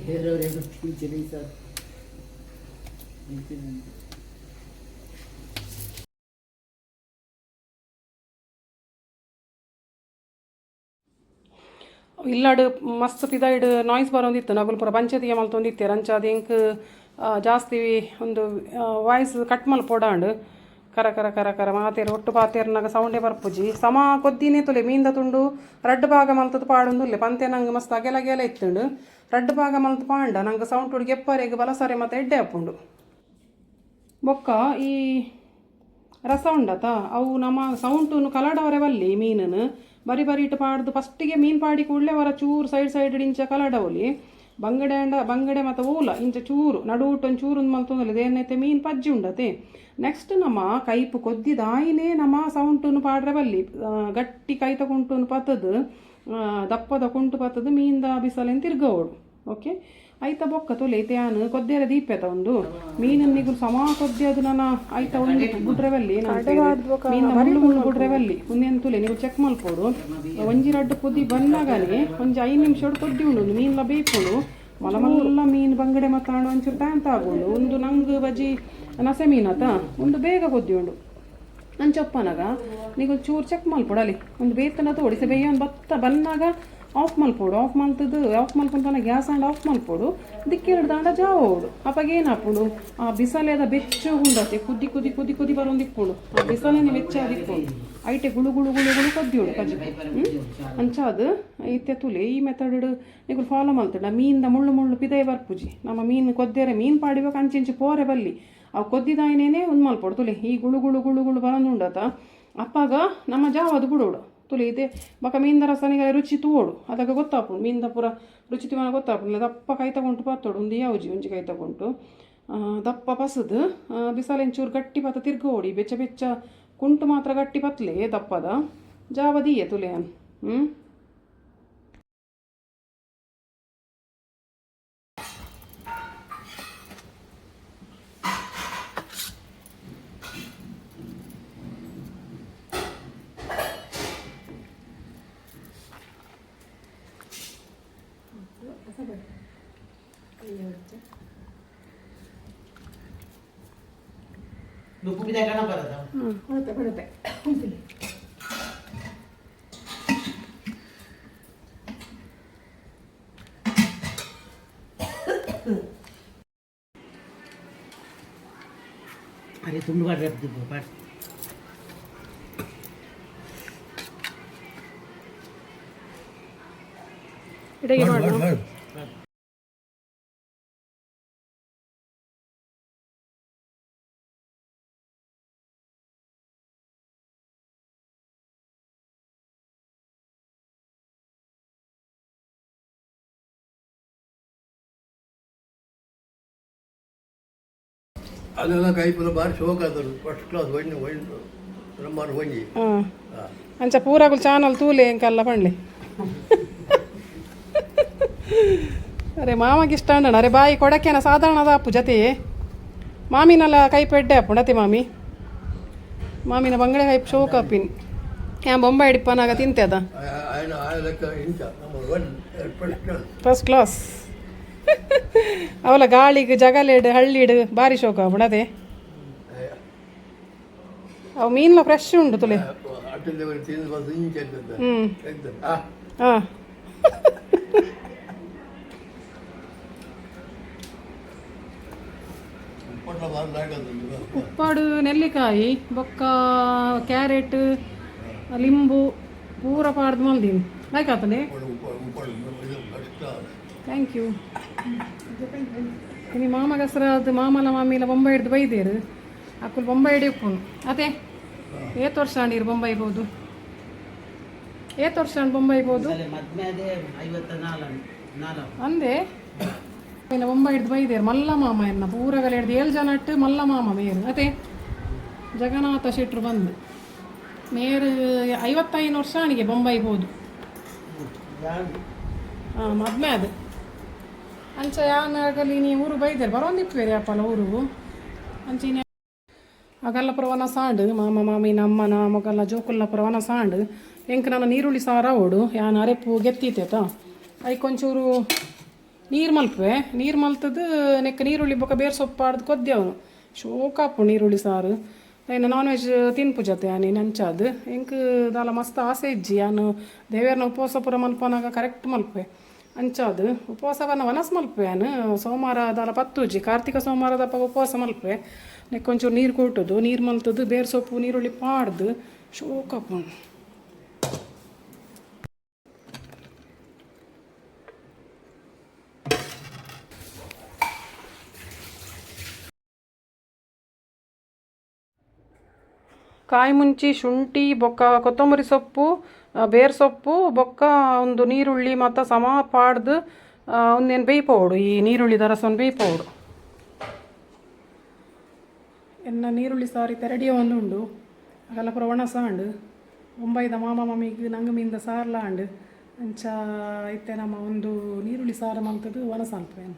[SPEAKER 3] ಬೇರೆಯವರೇ ಗೊತ್ತಿಲ್ಲ ಸರ್.
[SPEAKER 1] ಇಲ್ಲಾಡು ಮಸ್ತ್ ಪಿದಾಯ್ಡ್ ನಾಯ್ಸ್ ಬರೋಂದಿತ್ತು ನಗುಲ್ ಪೂರ ಪಂಚಾಯತಿಗೆ ಮಲ್ತೊಂದಿತ್ತೆ ರಂಚಾದ ಎಂಕ್ ಜಾಸ್ತಿ ಒಂದು ವಾಯ್ಸ್ ಕಟ್ ಮಲ್ಪೋಡಾಂಡು ಕರ ಕರ ಕರ ಕರ ಮಾತೇರು ಒಟ್ಟು ಪಾತೇರ್ನಾಗ ಸೌಂಡೇ ಬರ್ಪುಜಿ ಸಮ ಕೊದ್ದಿನೇ ತುಲೆ ಮೀಂದ ತುಂಡು ರಡ್ಡು ಭಾಗ ಮಲ್ತದ ಪಾಡೊಂದುಲ್ಲೆ ಪಂತೆ ನಂಗೆ ಮಸ್ತ್ ಅಗೆಲ ಅಗೆಲ ಇತ್ತುಂಡು ರಡ್ಡು ಭಾಗ ಮಲ್ತು ಪಾಂಡ ನಂಗೆ ಸೌಂಡ್ ಉಡ್ಗೆ ಎಪ್ಪರೆಗೆ ಬಲಸರೆ ಮತ್ತು ಎಡ್ಡೆ ಹಾಪುಂಡು ಬೊಕ್ಕ ಈ ರಸ ಉಂಡತ ಅವು ನಮ್ಮ ಸೌಂಟನ್ನು ಕಲಡವರೆ ಬಲ್ಲಿ ಮೀನನ್ನು ಬರಿ ಬರಿ ಇಟ್ಟು ಪಾಡ್ದು ಫಸ್ಟಿಗೆ ಮೀನು ಪಾಡಿ ಕೂಡಲೇ ಅವರ ಚೂರು ಸೈಡ್ ಇಂಚ ಕಲಡವಲಿ ಬಂಗಡೆ ಮತ್ತು ಊಲ ಇಂಚ ಚೂರು ನಡುಟೊಂದು ಚೂರು ಮಲ್ತೊಂದಲ್ಲ ಏನೈತೆ ಮೀನು ಪಜ್ಜಿ ಉಂಡತೆ ನೆಕ್ಸ್ಟ್ ನಮ್ಮ ಕೈಪು ಕೊದ್ದಿದಾಯಿನೇ ನಮ್ಮ ಸೌಂಟನ್ನು ಪಾಡ್ರೆ ಬಲ್ಲಿ ಗಟ್ಟಿ ಕೈ ತಗೊಂಟು ಪತ್ತದು ದಪ್ಪದ ಕುಂಟು ಪತ್ತದು ಮೀನ್ದ ಬಿಸಲೇನು ತಿರ್ಗೋಡು ಓಕೆ ಐತ ಬೊಕ್ಕ ತೊಲೆ ಐತೆ ಕೊದ್ದೇರ ದೀಪೆತ ಒಂದು ಮೀನನ್ನಿಗೂ ಸಮ ಕೊದ್ದೆ ಅದು ನನ್ನ ಐತ ಒಂದು ಗುಡ್ರೆವಲ್ಲಿ ಮುಳ್ಳು ಗುಡ್ರೆವಲ್ಲಿ ಮುಂದೇನು ತುಲೆ ನೀವು ಚೆಕ್ ಮಲ್ಪೋಡು ಒಂಜಿ ರಡ್ಡು ಕುದಿ ಬಂದಾಗನೇ ಒಂಜಿ 5 ನಿಮಿಷ ಕೊದ್ದಿ ಉಂಡು ಮೀನ್ಲ ಬೇಯ್ಪುಡು ಮಲಮಲ್ಲ ಮೀನು ಬಂಗಡೆ ಮಾತಾಡು ಒಂಚೂರು ಟೈಮ್ ತಗೊಂಡು ಒಂದು ನಂಗೆ ಬಜ್ಜಿ ನಸೆ ಮೀನತ ಒಂದು ಬೇಗ ಕೊದ್ದಿ ಉಂಡು ನನ್ನ ಚಪ್ಪನಾಗ ನೀವು ಚೂರು ಚೆಕ್ ಮಲ್ಪೊಡಲಿ ಒಂದು ಬೇತನ ತೋಡಿಸಿ ಬೇಯ ಒಂದು ಬತ್ತ ಬಂದಾಗ ಆಫ್ ಮಲ್ಪೋಡು ಆಫ್ ಮಲ್ಕೊಂಡು ಗ್ಯಾಸ್ ಆಂಡ್ ಆಫ್ ಮಲ್ಪೋಡು ದಿಕ್ಕೆರಡು ದಾಂಡ ಜಾವ ಓಡು ಅಪ್ಪಾಗ ಏನು ಹಾಪುಡು ಆ ಬಿಸಲೆದ ಬೆಚ್ಚ ಉಂಡತೆ ಕುದಿ ಕುದಿ ಕುದಿ ಕುದಿ ಬರೋಂದಿಕ್ಕೋಡು ಆ ಬಿಸಲೇನೆ ಬೆಚ್ಚ ದಿಕ್ಕೋಡು ಐಟೆ ಗುಳು ಗುಳು ಗುಳು ಗುಳು ಕೊದ್ದಿಯೋಡು ಕಜ್ಜಿ ಅಂಚಾದು ಐತೆ ತುಲೆ ಈ ಮೆಥಡ್ ನೀವು ಫಾಲೋ ಮಾಡ್ತಡ ಮೀನ್ದ ಮುಳ್ಳು ಮುಳ್ಳು ಪಿದೇ ಬರ್ಪುಜಿ ನಮ್ಮ ಮೀನು ಕೊದ್ದೇರೆ ಮೀನು ಪಾಡಿಬೇಕು ಅಂಚಿಂಚು ಪೋರೆ ಬಲ್ಲಿ ಅವು ಕೊದ್ದಿದಾಯಿನೇನೆ ಒಂದು ಮಲ್ಪೋಡು ತುಲೆ ಈ ಗುಳು ಗುಳು ಗುಳು ಗುಳು ಬರೋಂದುಂಡತ ಅಪ್ಪಾಗ ನಮ್ಮ ಜಾವದು ಬಿಡೋಡು ತುಲೆ ಇದೆ ಬಕ ಮೀನ್ದ ರಸನಿಗೆ ರುಚಿ ತೂಡು ಅದಾಗ ಗೊತ್ತಾಪುಂಡು ಮೀನ್ದ ಪೂರ ರುಚಿ ತಿವನ ಗೊತ್ತಾಪುಂಡು ದಪ್ಪ ಕೈ ತಗೊಂಡು ಪತ್ತೋಡು ಒಂದು ಯಾವ್ಜಿ ಒಂಜಿ ಕೈ ತಗೊಂಡು ದಪ್ಪ ಪಸದು ಬಿಸಲೆಂಚೂರು ಗಟ್ಟಿ ಪತ್ತ ತಿರ್ಗೋಡಿ ಬೆಚ್ಚ ಬೆಚ್ಚ ಕುಂಟು ಮಾತ್ರ ಗಟ್ಟಿ ಪತ್ಲೆ ದಪ್ಪದ ಜಾವದಿಯೇ ತುಲೆ ಬರುತ್ತೆ
[SPEAKER 3] ಅರೆ ತುಂಬ ಪಾಡ್
[SPEAKER 1] ಇಡೆಗೆ ಮಾಡು
[SPEAKER 2] ಅದೆಲ್ಲ ಕೈಪುರ ಬಾರಿ ಶೋಕ ಆದರು ಫಸ್ಟ್ ಕ್ಲಾಸ್ ಬ್ರಹ್ಮಾಂಡ ಒಂಜಿ
[SPEAKER 1] ಅಂಚ ಪೂರಾಗುಲ್ ಚಾನಲ್ ತೂಲೆ ಎಂಕಲ್ಲ ಪಂಡ್ಲೆ ಅರೆ ಮಾಮಗೆ ಇಷ್ಟ ಅಂಡಣ ಅರೆ ಬಾಯಿ ಕೊಡಕ್ಕೇನ ಸಾಧಾರಣದ ಅಪ್ಪು ಜತೆ ಮಾಮಿನೆಲ್ಲ ಕೈ ಪೆಡ್ಡೆ ಅಪ್ಪು ಡತೆ ಮಾಮಿನ ಬಂಗಡೆ ಕೈ ಶೋಕ ಅಪ್ಪಿನ ಯಾ ಬೊಂಬೈ ಹಿಡಿಪ್ಪನಾಗ ತಿಂತೆ ಅದ ಫಸ್ಟ್ ಕ್ಲಾಸ್ ಅವಲ ಗಾಳಿಗೆ ಜಗಲೇಡು ಹಳ್ಳಿಡು ಭಾರಿ ಶೋಕ ಬಿಡದೆ ಅವು ಮೀನ್ಲ ಫ್ರೆಶ್ ಉಂಡು ತುಲೆ ಹಾಂ ಉಪ್ಪಾಡು ನೆಲ್ಲಿಕಾಯಿ ಬೊಕ್ಕ ಕ್ಯಾರೆಟ್ ಲಿಂಬು ಪೂರ ಪಾಡ್ದು ಮಲ್ದೀನಿ ಲೈಕ್ ಆತನೆ ಥ್ಯಾಂಕ್ ಯು ನಿಮ್ಮ ಮಾಮಗ ಹೆಸರಾದ ಮಾಮಲ ಮಾಮಿಲ ಬೊಂಬೈ ಹಿಡ್ದು ಬೈದೇರು ಅಕ್ಕುಲ್ ಬೊಂಬೈ ಹಿಡಿ ಉಪ್ಪುನು ಅದೇ ಏತ್ ವರ್ಷ ನೀರು ಬೊಂಬೈ ಬೋದು ಏತ್ ವರ್ಷ ಬೊಂಬೈ ಬೋದು ಅಂದೆ ಇನ್ನು ಬೊಂಬೈ ಹಿಡ್ದು ಬೈದೇರು ಮಲ್ಲ ಮಾಮ ಎನ್ನ ಪೂರಗಲ ಹಿಡ್ದು 7 ಜನ ಇಟ್ಟು ಮಲ್ಲ ಮಾಮ ಮೇರು ಅದೇ ಜಗನ್ನಾಥ ಶೆಟ್ರು ಬಂದು ಮೇರು 55 ವರ್ಷ ಅವನಿಗೆ ಬೊಂಬೈ ಬೋದು ಹಾಂ ಮದ್ಮೆ ಅದು ಅಂಚ ಯಾನಾಗಲಿ ನೀ ಊರು ಬೈದೇರು ಬರೋಂದಿಪ್ಪೇರಿ ಅಪ್ಪಲ್ಲ ಊರು ಅಂಚಿನ ಆಗಲ್ಲ ಪುರವನ ಸಾಂಡು ಮಾಮ ಮಾಮಿ ನಮ್ಮನ ಮಗಲ್ಲ ಜೋಕುಲ್ಲ ಪುರವನ ಸಾಂಡು ಎಂಕ್ ನನ್ನ ನೀರುಳ್ಳಿ ಸಾರ ಓಡು ಯಾನ ಅರೆಪ್ಪು ಗೆತ್ತಿತ್ತೇತ ಐಕೊಂಚೂರು ನೀರು ಮಲ್ಪೆ ನೀರು ಮಲ್ತದ್ದು ನೆಕ್ಕ ನೀರುಳ್ಳಿ ಬೊಕ್ಕ ಬೇರೆ ಸೊಪ್ಪು ಆಡ್ದು ಕೊದ್ದೆವನು ಶೋಕಾಪು ನೀರುಳ್ಳಿ ಸಾರು ಇನ್ನು ನಾನ್ ವೆಜ್ ತಿನ್ಪು ಜೊತೆ ಆನಿ ನಂಚಾದು ಎಂಕ್ ದಾಲ ಮಸ್ತ್ ಆಸೆ ಇಜ್ಜಿ ನಾನು ದೇವೇರ್ನ ಉಪವಾಸ ಪೂರ ಮಲ್ಪನಾಗ ಕರೆಕ್ಟ್ ಮಲ್ಪೆ ಅಂಚಾದು ಉಪವಾಸವನ್ನು ವನಸ್ ಮಲ್ಪೆ ನಾನು ಸೋಮವಾರ ದಾಲ ಪತ್ತುಜಿ ಕಾರ್ತಿಕ ಸೋಮವಾರದಪ್ಪ ಉಪವಾಸ ಮಲ್ಪೆ ನೆಕ್ಕೊಂಚೂರು ನೀರು ಕೊಟ್ಟದು ನೀರು ಮಲ್ತದ್ದು ಬೇರೆ ಸೊಪ್ಪು ನೀರುಳ್ಳಿ ಪಾಡ್ದು ಶೋಕಾಪು ಕಾಯಿ ಮುಂಚಿ ಶುಂಠಿ ಬೊಕ್ಕ ಕೊತ್ತಂಬರಿ ಸೊಪ್ಪು ಬೇರ್ ಸೊಪ್ಪು ಬೊಕ್ಕ ಒಂದು ನೀರುಳ್ಳಿ ಮತ್ತು ಸಮ ಪಾಡ್ದು ಒಂದೇನು ಬೇಯ್ಪೋಡು ಈ ನೀರುಳ್ಳಿ ರಸವನ್ನು ಬೇಯ್ಪೋಡು ಎನ್ನ ನೀರುಳ್ಳಿ ಸಾರಿ ತೆರಡಿಯ ಒಂದು ಉಂಡು ಅಗಲ ಪುರ ಒಣ ಸಾಂಡು ಒಂಬೈದ ಮಾಮ ಮಮ್ಮಿಗೆ ನಂಗೆ ಮೀಂದ ಸಾರ್ಲಾಂಡು ಅಂಚ ಐತೆ ನಮ್ಮ ಒಂದು ನೀರುಳ್ಳಿ ಸಾರು ಮಲ್ತದ್ದು ಒಣ ಸಾಲ್ಪೇನು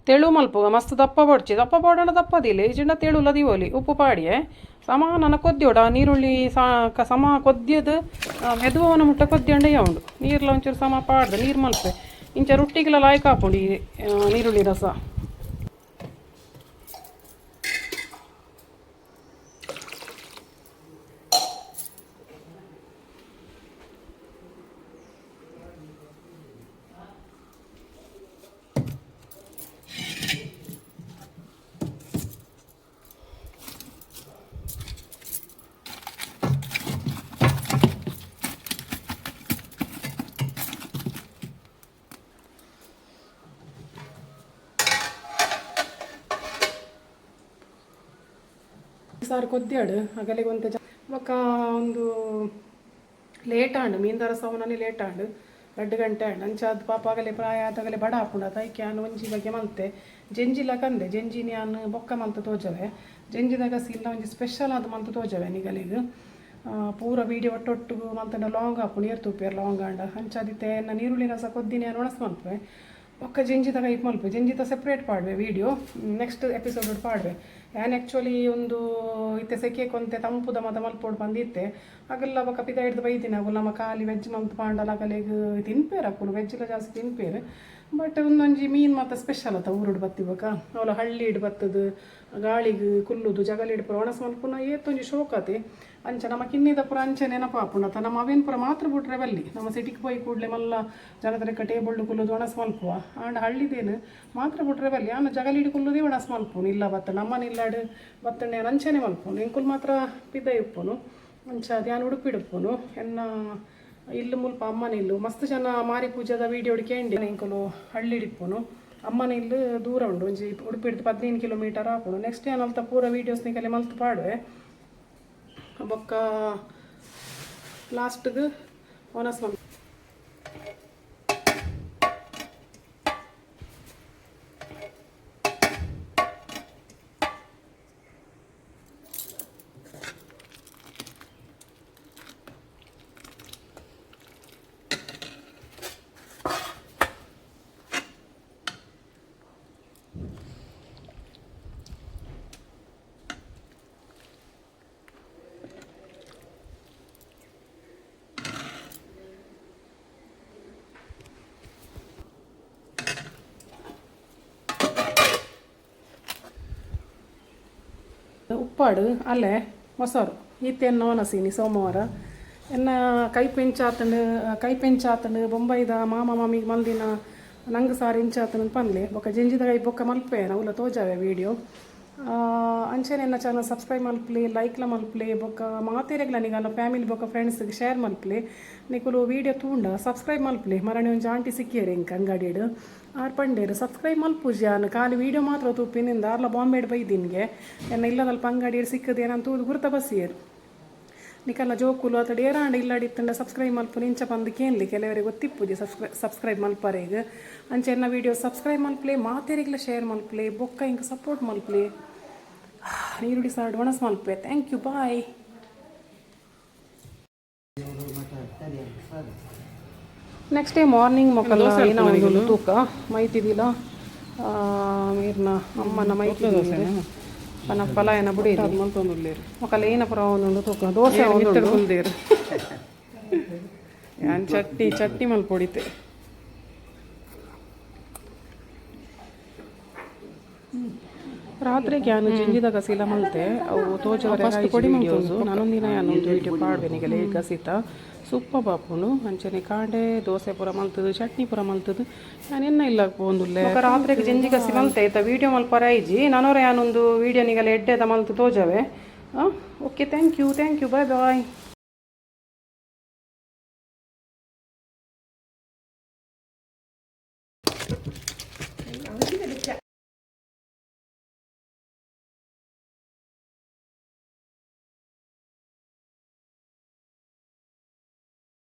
[SPEAKER 1] ತೆಳು ಮಲ್ಪುಗ ಮಸ್ತ್ ದಪ್ಪ ಬಡ್ಚಿ ದಪ್ಪ ಬಡೋಣ ದಪ್ಪದಿಲ್ಲ ಈ ಜಿಂಡ ತೆಳುಲ ದಿವೋಲಿ ಉಪ್ಪು ಪಾಡಿಯೆ ಸಮಾನ ಕೊದ್ಯೋಡ ನೀರುಳ್ಳಿ ಸಮ ಕೊದ್ಯದು ಮೆದುವನ ಮುಟ್ಟ ಕೊದ್ಯಂಡೆಯ ಉಂಡು ನೀರ್ಲ ಒಂಚೂರು ಸಮ ಪಾಡ್ದು ನೀರು ಮಲ್ಪೆ ಇಂಚ ರೊಟ್ಟಿಗೆಲ್ಲ ಲಾಯ್ಕ್ ಹಾಪುಂಡು ಈ ನೀರುಳ್ಳಿ ರಸ ಸಾರು ಕೊದ್ದಾಡು ಅಗಲಿಗೆ ಒಂದು ಬೊಕ್ಕ ಒಂದು ಲೇಟ್ ಆಂಡು ಮೀನ್ದ ರಸವನಲ್ಲಿ ಲೇಟ್ ಆಂಡು 2 ಗಂಟೆ ಆಂಡು ಅಂಚಾದ ಪಾಪ ಆಗಲೇ ಪ್ರಾಯ ಆದಾಗಲೇ ಬಡ ಹಾಪುಂಡು ಅದಕ್ಕೆ ನಾನು ಒಂಜಿ ಬಗ್ಗೆ ಮಲ್ತೆ ಜಂಜಿಲ ಕಂದೆ ಜಂಜಿ ನಾನು ಬೊಕ್ಕ ಮಲ್ತು ತೋಜವೆ ಜಂಜಿದಾಗ ಇಲ್ಲ ಒಂಜಿ ಸ್ಪೆಷಲ್ ಆದ ಮಲ್ತು ತೋಜವೆ ನಿಗಲಿಗೆ ಪೂರ ವೀಡಿಯೋ ಒಟ್ಟೊಟ್ಟಿಗೂ ಮಲ್ತಂಡ ಲಾಂಗ್ ಹಾಪುಂಡು ಏರ್ ತುಪ್ಪೇರು ಲಾಂಗ್ ಆಂಡ ಅಂಚಾದಿತ್ತೆ ಎನ್ನ ನೀರುಳ್ಳಿ ರಸ ಕೊದ್ದಿನಿ ನಾನು ಒಣಸ್ ಮಲ್ಪೆ ಒಕ್ಕ ಜಂಜಿದಾಗ ಇಟ್ಟು ಮಲ್ಪೆ ಜಂಜಿತ ಸೆಪ್ರೇಟ್ ಪಾಡ್ವೆ ವೀಡಿಯೋ ನೆಕ್ಸ್ಟ್ ಎಪಿಸೋಡ್ ಪಾಡ್ವೆ ನಾನು ಆ್ಯಕ್ಚುಲಿ ಒಂದು ಇತ್ತೆ ಸೆಕೆ ಕೊಂತೆ ತಂಪುದ ಮದ ಮಲ್ಪೋಡು ಬಂದಿತ್ತೆ ಹಾಗೆಲ್ಲ ಬೊಕ್ಕ ಪಿದ ಹಿಡ್ದು ಬೈತೀನಿ ಆಗಲ್ಲ ನಮ್ಮ ಖಾಲಿ ವೆಜ್ ಮಲ್ತು ಪಾಂಡಲ್ಲ ಆಗಲಿಗೆ ತಿನ್ಪೇರು ಹಾಕೊಂಡು ವೆಜ್ಜೆಲ್ಲ ಜಾಸ್ತಿ ತಿನ್ಪೇರು ಬಟ್ ಒಂದೊಂಜಿ ಮೀನು ಮತ್ತು ಸ್ಪೆಷಲ್ ಆತ ಊರುಡು ಬತ್ತಿಬೇಕ ಅವಳು ಹಳ್ಳಿ ಇಡು ಬತ್ತದು ಗಾಳಿಗೆ ಕುಲ್ಲುದು ಜಗಲಿಡು ಪುರ ಒಣಸ್ ಮಲ್ಪುನ ಏತೊಂಜಿ ಶೋಕತೆ ಅಂಚ ನಮ್ಮ ಕಿನ್ನಿದ ಪುರ ಅಂಚೆ ನೆನಪಾಪುಣತ ನಮ್ಮ ಅವೇನು ಪುರ ಮಾತ್ರ ಬಿಟ್ರೆ ಬಲ್ಲಿ ನಮ್ಮ ಸಿಟಿಗೆ ಹೋಗಿ ಕೂಡಲೇ ಮಲ್ಲ ಜನದರೆಕ್ಕ ಟೇಬಲ್ಡು ಕುಲ್ಲುದು ಒಣಸ್ ಮಲ್ಪುವ ಆಂಡ ಹಳ್ಳಿದೇನು ಮಾತ್ರ ಬಿಟ್ರೆ ಬಲ್ಲಿ ಆನ ಜಗಲಿಡು ಕುಲ್ಲುದೇ ಒಣಸ್ ಮಲ್ಪುನು ಇಲ್ಲ ಬತ್ತ ನಮ್ಮನ ಇಲ್ಲಾಡು ಬತ್ತಣ್ಣೆ ಅಂಚೆನೆ ಮಲ್ಪುನು ಎಂಕುಲ್ ಮಾತ್ರ ಪಿದ್ದ ಇಪ್ಪುನು ಅಂಚ ಧ್ಯಾನ ಉಡುಪಿಡುಪ್ಪುನು ಎನ್ನ ಇಲ್ಲು ಮುಲ್ಪ ಅಮ್ಮನ ಇಲ್ಲು ಮಸ್ತ್ ಜನ ಮಾರಿ ಪೂಜಾದ ವೀಡಿಯೋ ಕೇಂಡಿ ಎಂಕುಲು ಹಳ್ಳಿ ಇಡಿಪ್ಪುನು ಅಮ್ಮನ ಇಲ್ಲು ದೂರ ಉಂಡು ಒಂಜಿ ಉಡುಪಿಡ್ದು 15 ಕಿಲೋಮೀಟರ್ ಹಾಪುನು ನೆಕ್ಸ್ಟ್ ಏನು ಅಲ್ತ ಪೂರ ವೀಡಿಯೋಸ್ ನಿಕಲೆ ಮಲ್ತು ಪಾಡುವೆ ಬೊಕ್ಕ ಲಾಸ್ಟ್ಗೆ ಒನಸ್ ಮಲ್ ಉಪ್ಪಾಡು ಅಲ್ಲೇ ಮೊಸರು ಈತೆಯನ್ನು ಒನಸೀನಿ ಸೋಮವಾರ ಎನ್ನ ಕೈ ಪೆಂಚಾತಂಡು ಬೊಂಬೈದ ಮಾಮ ಮಾಮಿಗೆ ಮಲ್ದಿನ ನಂಗೆ ಸಾರು ಇಂಚಾತನ ಪನ್ಲೆ ಬೊಕ್ಕ ಜಂಜಿದ ಕೈ ಬೊಕ್ಕ ಮಲ್ಪೆ ಅವಲ ತೋಜಾವೆ ವೀಡಿಯೋ ಅಂಚೆನೆ ನನ್ನ ಚಾನಲ್ ಸಬ್ಸ್ಕ್ರೈಬ್ ಮಲ್ಪ್ಲಿ ಲೈಕ್ಲ ಮಲ್ಪ್ಲಿ ಬೊಕ್ಕ ಮಾತೇರೆಗ್ಲ ನಿಗಲ್ಲ ಫ್ಯಾಮಿಲಿ ಬೊಕ್ಕ ಫ್ರೆಂಡ್ಸ್ಗೆ ಶೇರ್ ಮಲ್ಪ್ಲಿ ನಿಕುಲು ವೀಡಿಯೋ ತೂಂಡ ಸಬ್ಸ್ಕ್ರೈಬ್ ಮಲ್ಪ್ಲಿ ಮರಣಿ ಒಂಜಿ ಆಂಟಿ ಸಿಕ್ಕಿಯರು ಇಂಕ ಅಂಗಡಿಡು ಆರು ಪಂಡೇರು ಸಬ್ಸ್ಕ್ರೈಬ್ ಮಲ್ಪುಜಿ ನಾನು ಖಾಲಿ ವೀಡಿಯೋ ಮಾತ್ರ ತೂಪಿನಿಂದ ಆರ್ಲ ಬಾಂಬೆಡ್ ಬೈದಿನ್ಗೆ ಎನ್ನ ಇಲ್ಲದಲ್ಪ ಅಂಗಡಿಯರು ಸಿಕ್ಕದೇನಂತ ತೂದು ಗುರ್ತ ಬಸ್ಸಿಯರು ನಿಕಲ್ಲ ಜೋಕುಲು ಅತಡಿ ಏರಾಂಡ ಇಲ್ಲಾಡಿತ್ತಂಡ ಸಬ್ಸ್ಕ್ರೈಬ್ ಮಲ್ಪುನ ಇಂಚ ಬಂದು ಕೇಳಲಿ ಕೆಲವರಿಗೆ ಗೊತ್ತಿಪ್ಪುಜಿ ಸಬ್ಸ್ಕ್ರೈಬ್ ಮಲ್ಪರೆಗ್ ಅಂಚೆನ್ನ ವೀಡಿಯೋ ಸಬ್ಸ್ಕ್ರೈಬ್ ಮಲ್ಪ್ಲೆ ಮಾತೇರಿಗ್ಲ ಶೇರ್ ಮಲ್ಪ್ಲೆ ಬೊಕ್ಕ ಹಿಂಗೆ ಸಪೋರ್ಟ್ ಮಲ್ಪ್ಲೆ ನೀರುಡಿ ಸಾಡ್ ಒಣಸ್ ಮಲ್ಪೆ thank you bye. Next day morning ಮೊಕಲ್ಲ ಏನ ಒಂದು ತೂಕ ಮೈತಿದಿಲ್ಲ ಮೀರ್ನ ಅಮ್ಮನ ಮೈತಿದಿಲ್ಲ ಪನ ಫಲ ಏನ ಬುಡಿ ಮಲ್ತೊಂದುಲ್ಲೇರು ಮೊಕಲ್ಲ ಏನ ಪುರ ಒಂದೊಂದು ತೂಕ ದೋಸೆ ಒಂದು ಚಟ್ನಿ ಮಲ್ಪೊಡಿತೆ ರಾತ್ರಿಗೆ ನಾನು ಜಿಂಜಿದ ಗಸಿಲ ಮಲ್ತೆ ಅವು ತೋಜವರೆ ಕೊಡಿ ವೀಡಿಯೋಸು ನಾನೊಂದಿನ ಯಾನೊಂದು ವೀಡಿಯೋ ಪಾಡ್ಬೇನಿಗೆ ಲೇಟ್ ಗಸಿತ ಸುಪ್ಪ ಬಾಪುನು ಅಂಚನೆ ಕಾಂಡೆ ದೋಸೆ ಪುರ ಮಲ್ತದು ಚಟ್ನಿ ಪುರ ಮಲ್ತದು ನಾನು ಎನ್ನ ಇಲ್ಲ ಪೋಂದುಲ್ಲೆ ರಾತ್ರಿಗೆ ಜಿಂಜಿ ಗಸಿ ಮಲ್ತೆ ಇತ್ತ ವೀಡಿಯೋ ಮಲ್ಪರ ಐಜಿ ನಾನೋರ ಯಾನೊಂದು ವೀಡಿಯೋ ನಿಗಲ ಎಡ್ಡೆದ ಮಲ್ತು ತೋಜವೆ okay thank you bye bye.